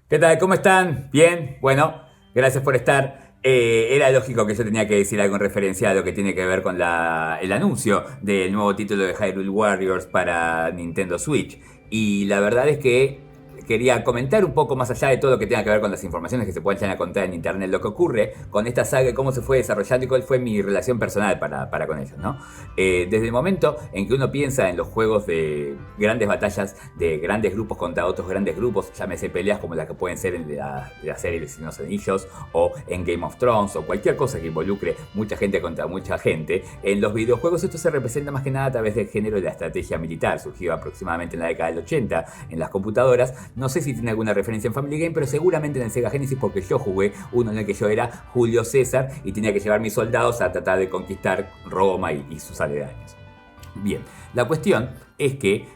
¿Qué tal? ¿Cómo están? ¿Bien? Bueno, gracias por estar. Era lógico que yo tenía que decir algo en referencia a lo que tiene que ver con el anuncio del nuevo título de Hyrule Warriors para Nintendo Switch. Y la verdad es que quería comentar un poco más allá de todo lo que tenga que ver con las informaciones que se pueden llegar a contar en internet, lo que ocurre con esta saga y cómo se fue desarrollando y cuál fue mi relación personal para con ellos, ¿no? Desde el momento en que uno piensa en los juegos de grandes batallas, de grandes grupos contra otros grandes grupos, llámese peleas como las que pueden ser en la serie de Señor de los Anillos o en Game of Thrones o cualquier cosa que involucre mucha gente contra mucha gente, en los videojuegos esto se representa más que nada a través del género de la estrategia militar, surgido aproximadamente en la década del 80 en las computadoras. No sé si tiene alguna referencia en Family Game, pero seguramente en el Sega Genesis, porque yo jugué uno en el que yo era Julio César y tenía que llevar mis soldados a tratar de conquistar Roma y sus aledaños. Bien, la cuestión es que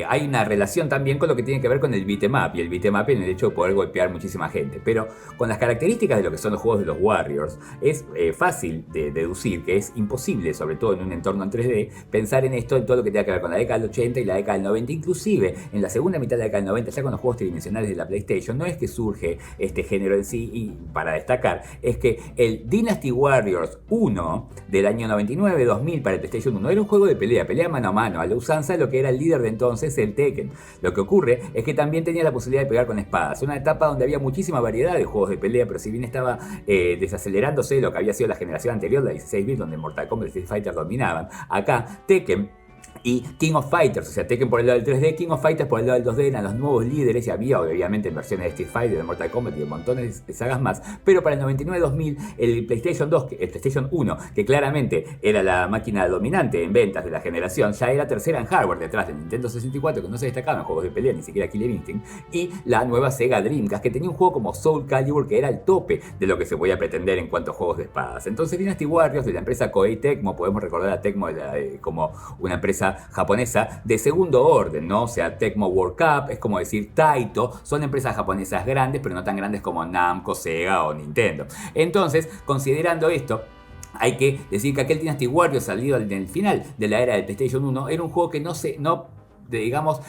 hay una relación también con lo que tiene que ver con el beat'em up, y el beat'em up en el hecho de poder golpear muchísima gente. Pero con las características de lo que son los juegos de los Warriors, es fácil de deducir que es imposible, sobre todo en un entorno en 3D, pensar en esto, en todo lo que tenga que ver con la década del 80 y la década del 90, inclusive en la segunda mitad de la década del 90, ya con los juegos tridimensionales de la PlayStation. No es que surge este género en sí, y para destacar, es que el Dynasty Warriors 1 del año 99-2000 para el PlayStation 1 era un juego de pelea mano a mano, a la usanza de lo que era el líder de entonces, el Tekken. Lo que ocurre es que también tenía la posibilidad de pegar con espadas. Una etapa donde había muchísima variedad de juegos de pelea, pero si bien estaba desacelerándose lo que había sido la generación anterior, la 16-bit, donde Mortal Kombat y Street Fighter dominaban, acá Tekken y King of Fighters, o sea, Tekken por el lado del 3D, King of Fighters por el lado del 2D, eran los nuevos líderes, y había obviamente en versiones de Street Fighter, de Mortal Kombat y de montones de sagas más. Pero para el 99-2000 el PlayStation 2, el PlayStation 1, que claramente era la máquina dominante en ventas de la generación, ya era tercera en hardware detrás del Nintendo 64, que no se destacaba en juegos de pelea, ni siquiera Killer Instinct, y la nueva Sega Dreamcast, que tenía un juego como Soul Calibur, que era el tope de lo que se podía pretender en cuanto a juegos de espadas. Entonces Dynasty Warriors, de la empresa Koei Tecmo, podemos recordar a Tecmo como una empresa japonesa de segundo orden, ¿no? O sea, Tecmo World Cup, es como decir Taito, son empresas japonesas grandes, pero no tan grandes como Namco, Sega o Nintendo. Entonces, considerando esto, hay que decir que aquel Dynasty Warriors salido en el final de la era del PlayStation 1 era un juego que digamos,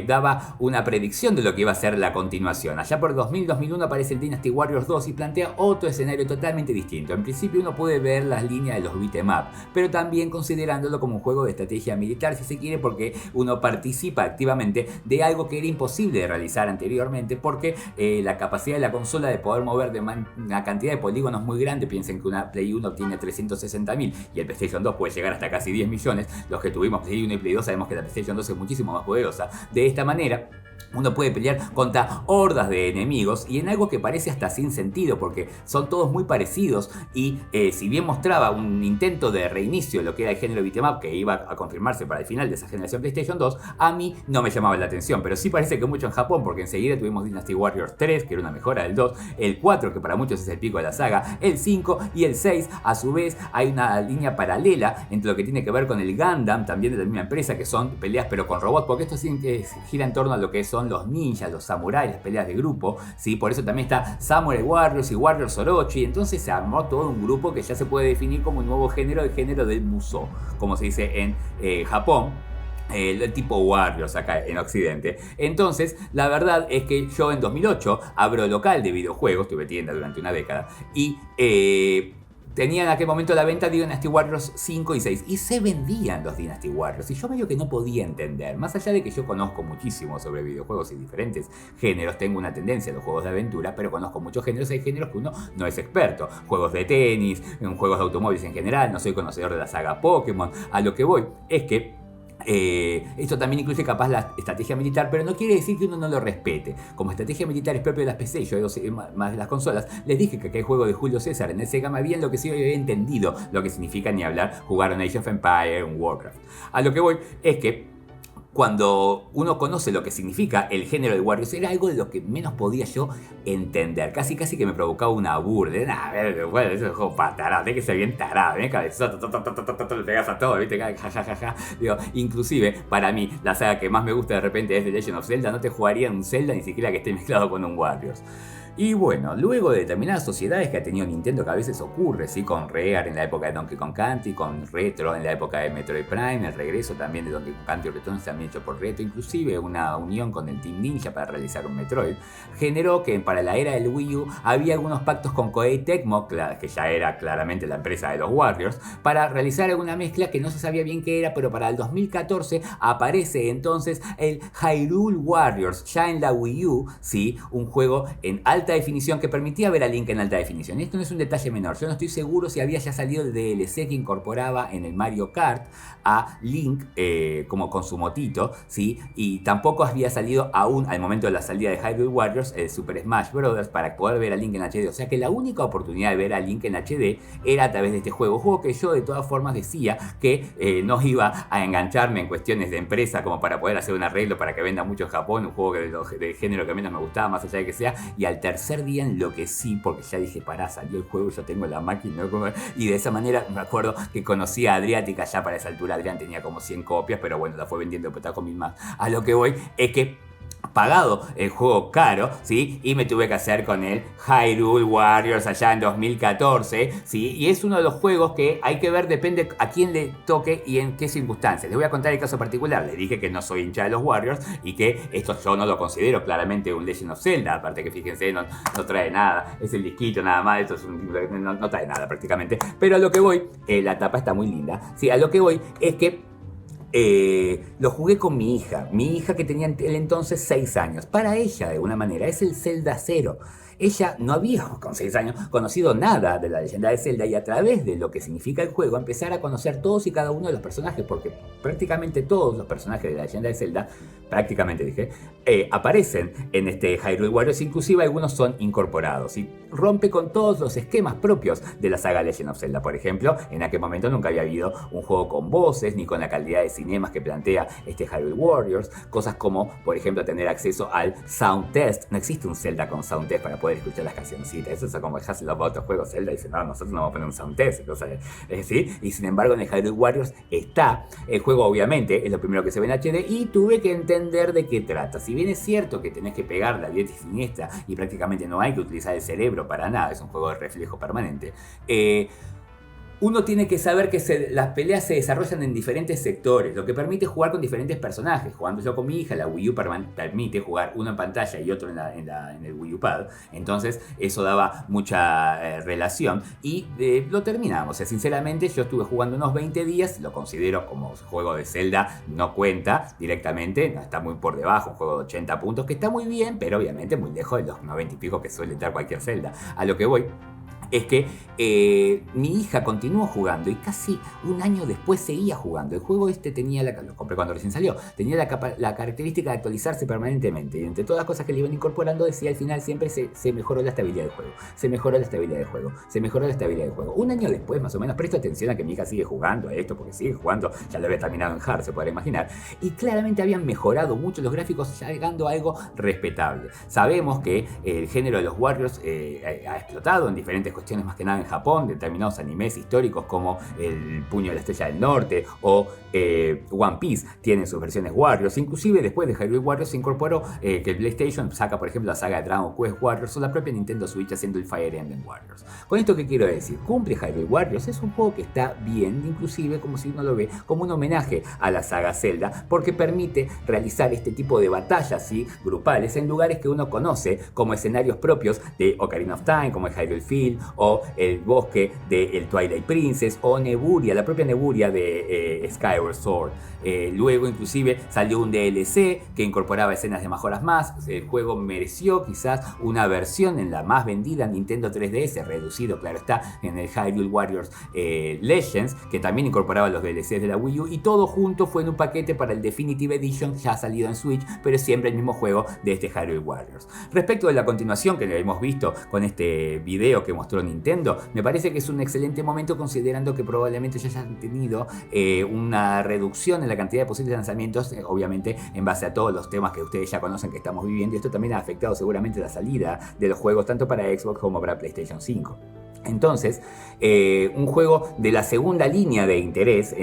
daba una predicción de lo que iba a ser la continuación. Allá por 2000-2001 aparece el Dynasty Warriors 2 y plantea otro escenario totalmente distinto. En principio uno puede ver las líneas de los beat'em up, pero también considerándolo como un juego de estrategia militar, si se quiere, porque uno participa activamente de algo que era imposible de realizar anteriormente, porque la capacidad de la consola de poder mover de una cantidad de polígonos muy grande, piensen que una Play 1 tiene 360.000 y el PlayStation 2 puede llegar hasta casi 10 millones, los que tuvimos Play 1 y Play 2 sabemos que la PlayStation 2 es muchísimo más poderosa. De esta manera uno puede pelear contra hordas de enemigos y en algo que parece hasta sin sentido, porque son todos muy parecidos y si bien mostraba un intento de reinicio de lo que era el género beat'em up que iba a confirmarse para el final de esa generación PlayStation 2, a mí no me llamaba la atención, pero sí parece que mucho en Japón, porque enseguida tuvimos Dynasty Warriors 3, que era una mejora del 2, el 4, que para muchos es el pico de la saga, el 5 y el 6. A su vez hay una línea paralela entre lo que tiene que ver con el Gundam, también de la misma empresa, que son peleas pero con robots, porque esto sí gira en torno a lo que son los ninjas, los samuráis, las peleas de grupo, ¿sí? Por eso también está Samurai Warriors y Warriors Orochi. Entonces se armó todo un grupo que ya se puede definir como un nuevo género, el género del Musou, como se dice en Japón. El tipo Warriors acá en Occidente. Entonces, la verdad es que yo en 2008 abro local de videojuegos, tuve tienda durante una década, y tenía en aquel momento a la venta Dynasty Warriors 5 y 6 y se vendían los Dynasty Warriors y yo medio que no podía entender, más allá de que yo conozco muchísimo sobre videojuegos y diferentes géneros, tengo una tendencia a los juegos de aventura, pero conozco muchos géneros, hay géneros que uno no es experto, juegos de tenis, juegos de automóviles en general, no soy conocedor de la saga Pokémon. A lo que voy es que esto también incluye capaz la estrategia militar, pero no quiere decir que uno no lo respete. Como estrategia militar es propio de las PC, yo más de las consolas, les dije que aquel juego de Julio César en el Sega me había enloquecido y había entendido lo que significa, ni hablar jugar en Age of Empires, en Warcraft. A lo que voy es que cuando uno conoce lo que significa el género de Warriors, era algo de lo que menos podía yo entender. Casi que me provocaba una burla. Bueno, eso es un juego para tarado, tiene que ser bien tarado, bien cabezoso, le pegas a todo, ¿viste? Ja. Digo, inclusive, para mí, la saga que más me gusta de repente es The Legend of Zelda. No te jugaría en un Zelda ni siquiera que esté mezclado con un Warriors. Y bueno, luego de determinadas sociedades que ha tenido Nintendo, que a veces ocurre, ¿sí? Con Rare en la época de Donkey Kong Country, con Retro en la época de Metroid Prime, el regreso también de Donkey Kong Country Returns también hecho por Retro, inclusive una unión con el Team Ninja para realizar un Metroid, generó que para la era del Wii U había algunos pactos con Koei Tecmo, que ya era claramente la empresa de los Warriors, para realizar alguna mezcla que no se sabía bien qué era, pero para el 2014 aparece entonces el Hyrule Warriors, ya en la Wii U, ¿sí? Un juego en alta definición que permitía ver a Link en alta definición. Esto no es un detalle menor. Yo no estoy seguro si había ya salido el DLC que incorporaba en el Mario Kart a Link como con su motito, ¿sí? Y tampoco había salido aún al momento de la salida de Hyrule Warriors el Super Smash Bros. Para poder ver a Link en HD. O sea que la única oportunidad de ver a Link en HD era a través de este juego. Juego que yo de todas formas decía que no iba a engancharme en cuestiones de empresa como para poder hacer un arreglo para que venda mucho en Japón, un juego de género que menos me gustaba, más allá de que sea. Y al tercer día enloquecí porque ya dije, pará, salió el juego, yo tengo la máquina, ¿no? Y de esa manera me acuerdo que conocí a Adriática. Ya para esa altura Adrián tenía como 100 copias, pero bueno, la fue vendiendo con 1000 más. A lo que voy es que pagado el juego caro, ¿sí? Y me tuve que hacer con el Hyrule Warriors allá en 2014, ¿sí? Y es uno de los juegos que hay que ver, depende a quién le toque y en qué circunstancias. Les voy a contar el caso particular. Les dije que no soy hincha de los Warriors y que esto yo no lo considero claramente un Legend of Zelda. Aparte que fíjense, no trae nada. Es el disquito nada más. Esto es no trae nada prácticamente. Pero a lo que voy, la tapa está muy linda. Sí, a lo que voy es que lo jugué con mi hija que tenía el entonces 6 años. Para ella, de alguna manera, es el Zelda 0. Ella no había, con 6 años, conocido nada de la leyenda de Zelda y a través de lo que significa el juego empezar a conocer todos y cada uno de los personajes, porque prácticamente todos los personajes de la leyenda de Zelda, prácticamente dije, aparecen en este Hyrule Warriors, inclusive algunos son incorporados y rompe con todos los esquemas propios de la saga Legend of Zelda. Por ejemplo, en aquel momento nunca había habido un juego con voces ni con la calidad de cinemas que plantea este Hyrule Warriors, cosas como, por ejemplo, tener acceso al Sound Test. No existe un Zelda con Sound Test para poder escuchar las cancioncitas. Eso es como dejarse los otros juegos Zelda y dicen, no, nosotros no vamos a poner un Sound Test. Entonces, ¿sí? Y sin embargo, en el Hyrule Warriors está. El juego, obviamente, es lo primero que se ve en HD y tuve que entender de qué trata. Si bien es cierto que tenés que pegar la diestra y siniestra y prácticamente no hay que utilizar el cerebro para nada, es un juego de reflejo permanente. Uno tiene que saber que las peleas se desarrollan en diferentes sectores, lo que permite jugar con diferentes personajes. Jugando yo con mi hija, la Wii U permite jugar uno en pantalla y otro en el Wii U Pad. Entonces eso daba mucha relación y lo terminamos. O sea, sinceramente yo estuve jugando unos 20 días, lo considero como juego de Zelda, no cuenta directamente, está muy por debajo, un juego de 80 puntos que está muy bien, pero obviamente muy lejos de los 90 y pico que suele dar cualquier Zelda. A lo que voy es que mi hija continuó jugando y casi un año después seguía jugando. El juego este tenía, lo compré cuando recién salió, tenía la característica de actualizarse permanentemente y entre todas las cosas que le iban incorporando decía al final siempre se mejoró la estabilidad del juego, se mejoró la estabilidad del juego, se mejoró la estabilidad del juego. Un año después más o menos, presto atención a que mi hija sigue jugando a esto porque sigue jugando, ya lo había terminado en hard, se podrá imaginar, y claramente habían mejorado mucho los gráficos, ya llegando a algo respetable. Sabemos que el género de los Warriors ha explotado en diferentes cuestiones, más que nada en Japón, determinados animes históricos como El Puño de la Estrella del Norte o One Piece tienen sus versiones Warriors. Inclusive después de Hyrule Warriors se incorporó que el PlayStation saca, por ejemplo, la saga de Dragon Quest Warriors o la propia Nintendo Switch haciendo el Fire Emblem Warriors. Con esto, ¿qué quiero decir? Cumple Hyrule Warriors, es un juego que está bien, inclusive como si uno lo ve como un homenaje a la saga Zelda, porque permite realizar este tipo de batallas, ¿sí?, grupales en lugares que uno conoce como escenarios propios de Ocarina of Time, como el Hyrule Field o el bosque de el Twilight Princess o Neburia, la propia Neburia de Skyward Sword. Luego inclusive salió un DLC que incorporaba escenas de mejoras más. El juego mereció quizás una versión en la más vendida Nintendo 3DS, reducido, claro está, en el Hyrule Warriors Legends, que también incorporaba los DLCs de la Wii U, y todo junto fue en un paquete para el Definitive Edition ya salido en Switch, pero es siempre el mismo juego de este Hyrule Warriors. Respecto de la continuación que hemos visto con este video que mostró Nintendo, me parece que es un excelente momento considerando que probablemente ya hayan tenido una reducción en la cantidad de posibles lanzamientos, obviamente en base a todos los temas que ustedes ya conocen que estamos viviendo, y esto también ha afectado seguramente la salida de los juegos tanto para Xbox como para PlayStation 5. Entonces, un juego de la segunda línea de interés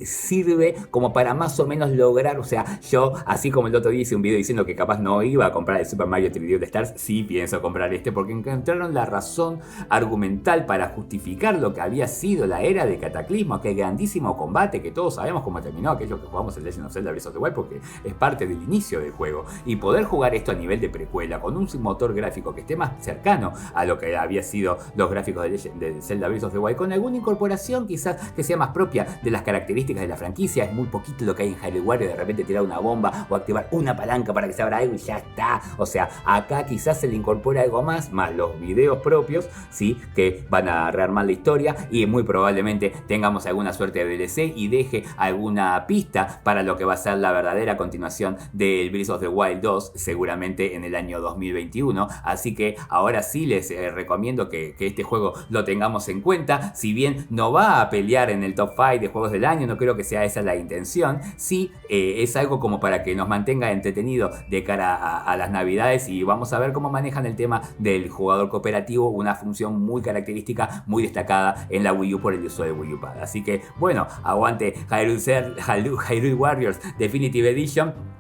sirve como para más o menos lograr, o sea, yo, así como el otro día hice un video diciendo que capaz no iba a comprar el Super Mario 3D All Stars, sí pienso comprar este porque encontraron la razón argumental para justificar lo que había sido la era de Cataclismo, aquel grandísimo combate que todos sabemos cómo terminó, aquello que jugamos en Legend of Zelda Breath of the Wild, porque es parte del inicio del juego, y poder jugar esto a nivel de precuela con un motor gráfico que esté más cercano a lo que había sido los gráficos de Zelda Breath of the Wild, con alguna incorporación quizás que sea más propia de las características de la franquicia. Es muy poquito lo que hay en Hyrule Warriors, de repente tirar una bomba o activar una palanca para que se abra algo y ya está. O sea, acá quizás se le incorpora algo más los videos propios, ¿sí? Que van a rearmar la historia y muy probablemente tengamos alguna suerte de DLC y deje alguna pista para lo que va a ser la verdadera continuación del Breath of the Wild 2, seguramente en el año 2021. Así que ahora sí les recomiendo que este juego lo tengamos en cuenta. Si bien no va a pelear en el top 5 de juegos del año, no creo que sea esa la intención. Sí, es algo como para que nos mantenga entretenido de cara a las navidades, y vamos a ver cómo manejan el tema del jugador cooperativo, una función muy característica, muy destacada en la Wii U por el uso de Wii U Pad. Así que bueno, aguante Hyrule Warriors Definitive Edition.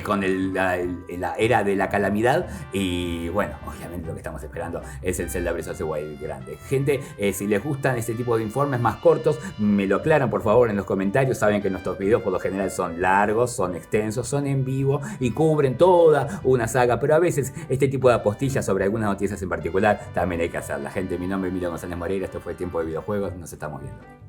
Con la era de la calamidad, y bueno, obviamente lo que estamos esperando es el Zelda Breath of the Wild grande. Gente, si les gustan este tipo de informes más cortos, me lo aclaran por favor en los comentarios. Saben que nuestros videos por lo general son largos, son extensos, son en vivo y cubren toda una saga, pero a veces este tipo de apostillas sobre algunas noticias en particular también hay que hacerla. Gente, mi nombre es Emilio González Moreira, esto fue Tiempo de Videojuegos, nos estamos viendo.